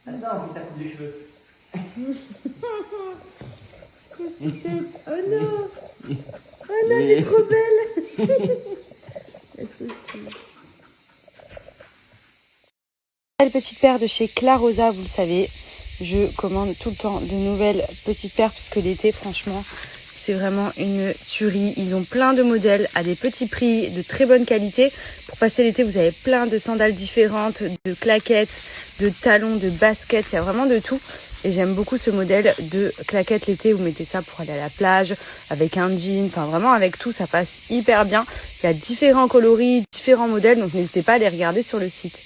Attends, on fait ta coupe de cheveux. Qu'est-ce que tu fais? Oh non! Oh non, t'es trop belle! Belle petite paire de chez Clarosa, vous le savez. Je commande tout le temps de nouvelles petites paires puisque l'été, franchement, c'est vraiment une tuerie. Ils ont plein de modèles à des petits prix, de très bonne qualité. Pour passer l'été, vous avez plein de sandales différentes, de claquettes, de talons, de baskets. Il y a vraiment de tout. Et j'aime beaucoup ce modèle de claquettes l'été. Vous mettez ça pour aller à la plage, avec un jean. Enfin, vraiment, avec tout, ça passe hyper bien. Il y a différents coloris, différents modèles. Donc, n'hésitez pas à les regarder sur le site.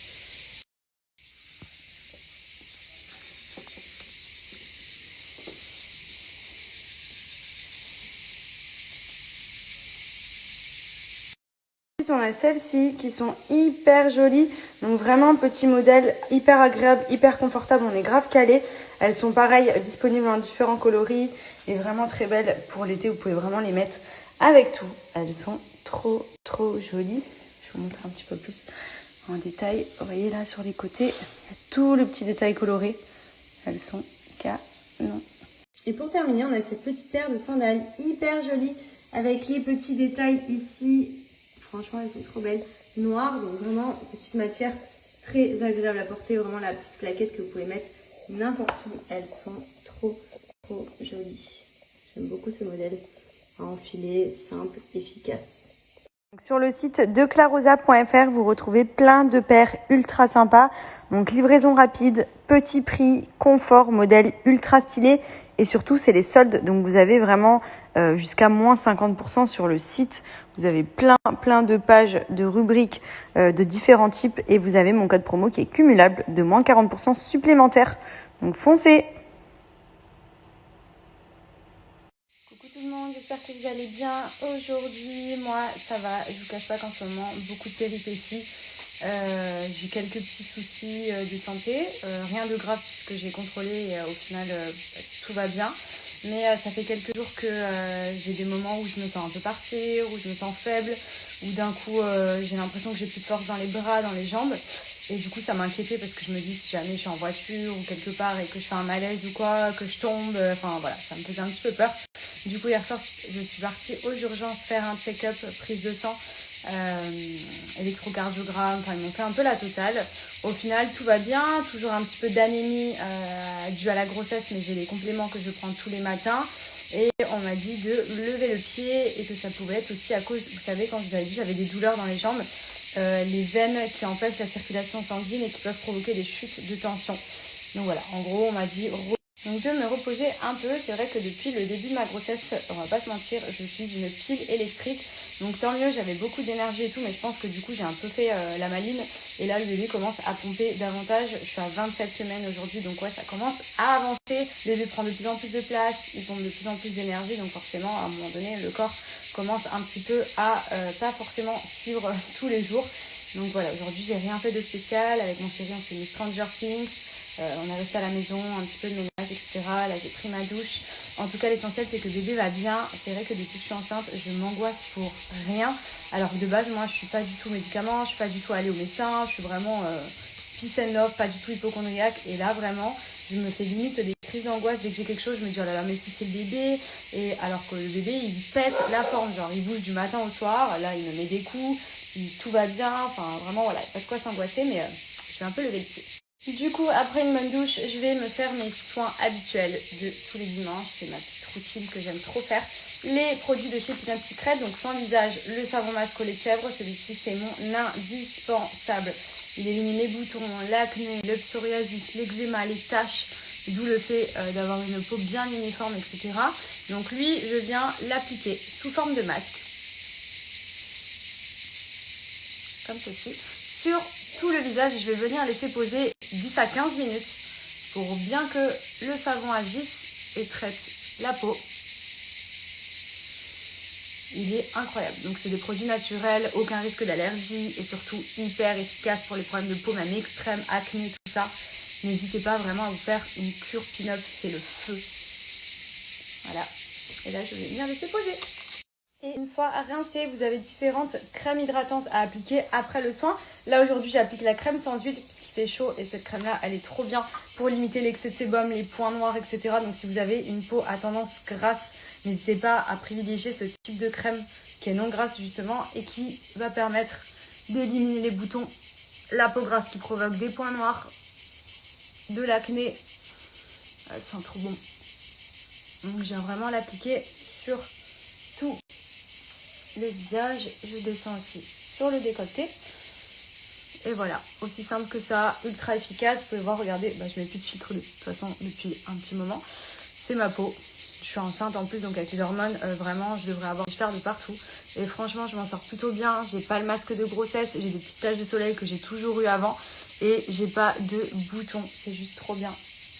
On a celles-ci qui sont hyper jolies, donc vraiment petit modèle, hyper agréable, hyper confortable, on est grave calé. Elles sont pareilles, disponibles en différents coloris et vraiment très belles pour l'été, vous pouvez vraiment les mettre avec tout. Elles sont trop jolies. Je vous montre un petit peu plus en détail. Vous voyez là sur les côtés, il y a tout le petit détail coloré. Elles sont canon. Et pour terminer, on a cette petite paire de sandales hyper jolies avec les petits détails ici. Franchement, elles sont trop belles. Noires, donc vraiment petite matière très agréable à porter. Vraiment la petite claquette que vous pouvez mettre n'importe où. Elles sont trop jolies. J'aime beaucoup ce modèle. À enfiler, simple, efficace. Sur le site de clarosa.fr, vous retrouvez plein de paires ultra sympas. Donc livraison rapide, petit prix, confort, modèle ultra stylé. Et surtout, c'est les soldes. Donc vous avez vraiment jusqu'à moins 50% sur le site. Vous avez plein de pages, de rubriques de différents types. Et vous avez mon code promo qui est cumulable de moins 40% supplémentaire. Donc foncez! J'espère que vous allez bien aujourd'hui. Moi, ça va. Je vous cache pas qu'en ce moment, beaucoup de péripéties. J'ai quelques petits soucis de santé. Rien de grave puisque j'ai contrôlé et au final, tout va bien. Mais ça fait quelques jours que j'ai des moments où je me sens un peu partir, où je me sens faible, où d'un coup, j'ai l'impression que j'ai plus de force dans les bras, dans les jambes. Et du coup, ça m'inquiétait parce que je me dis si jamais je suis en voiture ou quelque part et que je fais un malaise ou quoi, que je tombe, enfin voilà, ça me faisait un petit peu peur. Du coup, hier soir, je suis partie aux urgences faire un check-up, prise de sang, électrocardiogramme, enfin ils m'ont fait un peu la totale. Au final, tout va bien, toujours un petit peu d'anémie due à la grossesse, mais j'ai les compléments que je prends tous les matins. Et on m'a dit de lever le pied et que ça pouvait être aussi à cause, vous savez, quand je vous avais dit, j'avais des douleurs dans les jambes, les veines qui empêchent la circulation sanguine et qui peuvent provoquer des chutes de tension. Donc voilà, en gros, on m'a dit donc de me reposer un peu. C'est vrai que depuis le début de ma grossesse, on va pas se mentir, je suis une pile électrique. Donc tant mieux, j'avais beaucoup d'énergie et tout, mais je pense que du coup j'ai un peu fait la maline. Et là le bébé commence à pomper davantage. Je suis à 27 semaines aujourd'hui, donc ouais, ça commence à avancer. Le bébé prend de plus en plus de place, il pompe de plus en plus d'énergie, donc forcément à un moment donné le corps commence un petit peu à pas forcément suivre tous les jours. Donc voilà, aujourd'hui j'ai rien fait de spécial. Avec mon chéri on s'est mis Stranger Things. On est resté à la maison, un petit peu de ménage, etc. Là, j'ai pris ma douche. En tout cas, l'essentiel, c'est que le bébé va bien. C'est vrai que depuis que je suis enceinte, je m'angoisse pour rien. Alors que de base, moi, je suis pas du tout médicament, je suis pas du tout allée au médecin. Je suis vraiment peace and love, pas du tout hypochondriaque. Et là, vraiment, je me fais limite des crises d'angoisse dès que j'ai quelque chose. Je me dis, oh là là, mais si c'est le bébé. Et alors que le bébé, il pète la forme. Genre, il bouge du matin au soir. Là, il me met des coups. Tout va bien. Enfin, vraiment, voilà, pas de quoi s'angoisser. Mais je vais un peu lever le pied. Du coup, après une bonne douche, je vais me faire mes soins habituels de tous les dimanches. C'est ma petite routine que j'aime trop faire. Les produits de chez Peanut Secret, donc sans visage, le savon masque au lait de chèvre. Celui-ci, c'est mon indispensable. Il élimine les boutons, l'acné, le psoriasis, l'eczéma, les taches, d'où le fait d'avoir une peau bien uniforme, etc. Donc lui, je viens l'appliquer sous forme de masque. Comme ceci. Sur tout le visage, je vais venir laisser poser 10 à 15 minutes pour bien que le savon agisse et traite la peau. Il est incroyable. Donc c'est des produits naturels, aucun risque d'allergie et surtout hyper efficace pour les problèmes de peau, même extrêmes, acné, tout ça. N'hésitez pas vraiment à vous faire une cure pin-up, c'est le feu. Voilà. Et là, je vais venir laisser poser. Et une fois rincé, vous avez différentes crèmes hydratantes à appliquer après le soin. Là aujourd'hui j'applique la crème sans huile fait chaud et cette crème là elle est trop bien pour limiter l'excès de sébum, les points noirs, etc. Donc si vous avez une peau à tendance grasse, n'hésitez pas à privilégier ce type de crème qui est non grasse justement et qui va permettre d'éliminer les boutons, la peau grasse qui provoque des points noirs, de l'acné. Elle sent trop bon. Donc je viens vraiment l'appliquer sur tout le visage. Je descends aussi sur le décolleté. Et voilà, aussi simple que ça, ultra efficace. Vous pouvez voir, regardez, je mets plus de filtre de toute façon depuis un petit moment. C'est ma peau. Je suis enceinte en plus, donc avec les hormones, vraiment, je devrais avoir du stars de partout. Et franchement, je m'en sors plutôt bien. J'ai pas le masque de grossesse, j'ai des petites taches de soleil que j'ai toujours eu avant. Et j'ai pas de boutons, c'est juste trop bien.